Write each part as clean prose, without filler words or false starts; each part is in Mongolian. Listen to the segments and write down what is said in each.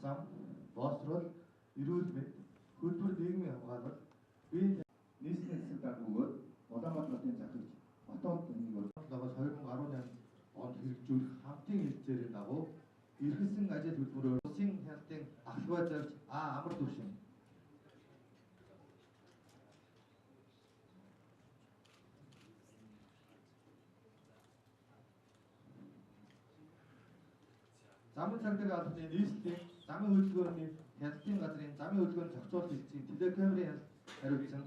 зам, боловсрол, эрүүл мэнд, хөдөлмөр нийгмийн хамгаалал, бие нийслэлийн засаг дарга бөгөөд Улаанбаатар хотын захирагч Батбат нэгээс 2018 онд хэрэгжүүлэх хамтын хэлцээрийн дагуу эрхэсэн ажил хөдөлмөрөөр улсын хяналтын ахлбай зарж амар түвшин замын цагдаагийн албаны нийслэлийн замын хөдөлгөөний хяналтын газрын замын хөдөлгөөний зохицуулалт хэлтсийн телекамерын хариуцсан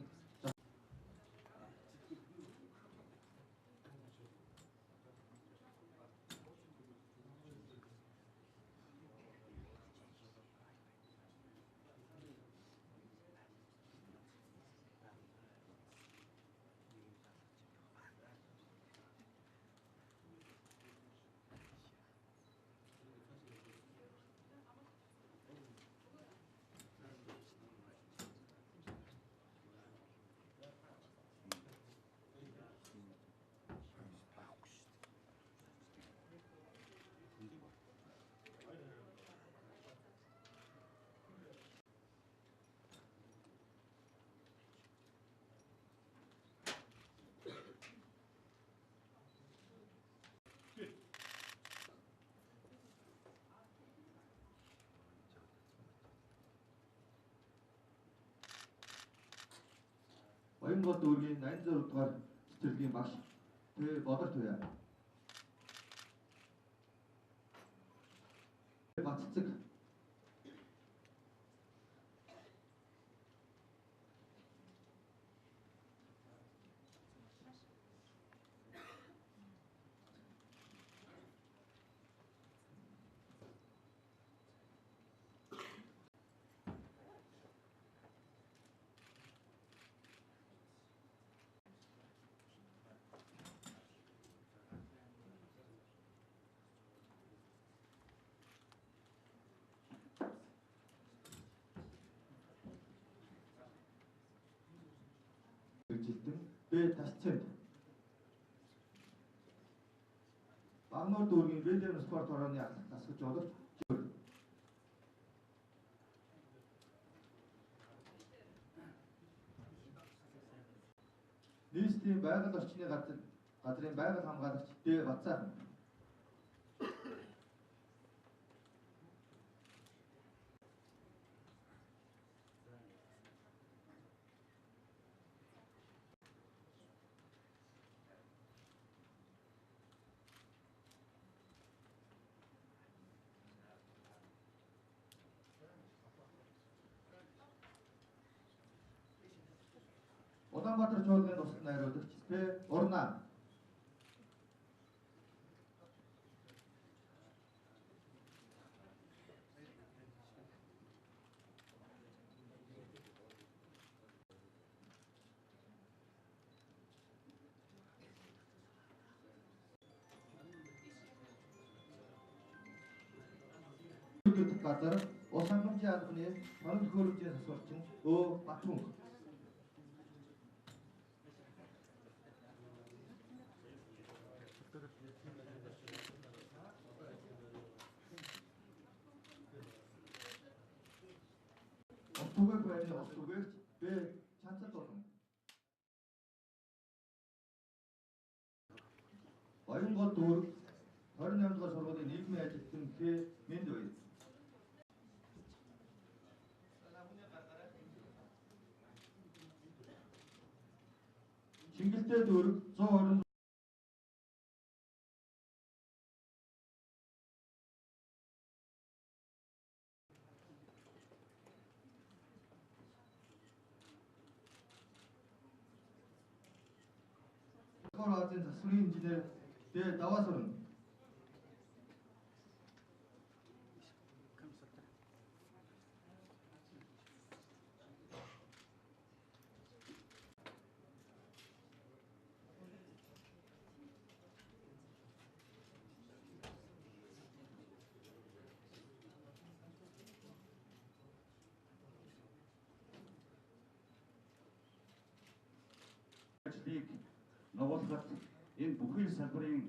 Баянгол дүүргийн 86 дугаар цэцэрлэгийн багш Тэ Бодорт байя. Баццэг жилдэн Бэ Тасцэнд Багнуур дүүргийн Бэлэм спорт хорооны ахлах тасгаж боловч нийслэлийн байгаль орчны газрын байгаль хамгаалагч Дэ Бацаахан Улаанбаатар чуулганы тусад найруулагч Бэ Урнаа газар ус хангамжийн албаны сонин төхөөрөмжийн засварчин Өө Батмүнх Түгэг байрны ус түгээгч Бэ Чанцал болон Баянгол дүүрэг 28 дугаар сургуулийн нийгмийн ажилтан Тэ Мэнд бай. Шингэлтэй дүүрэг 120 Азийн засварын инженер Дэ Даваасурн ажлыг ногоолоход энэ бүхий салбарын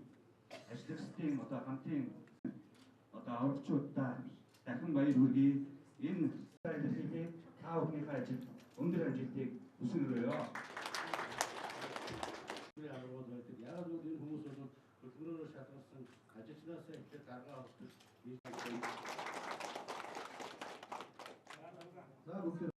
ажлагчдын хамтын аврагчуудаа дахин баяр хүргэе. Энэ илэрхийлээ та бүхнийхээ ажил өндөр амжилтыг хүсэмээрээ. Яагаад гэвэл энэ хүмүүс бол хөдөлмөрөөр шалгасан ажилчнаасаа ихтэй дарга авдаг. За бүгд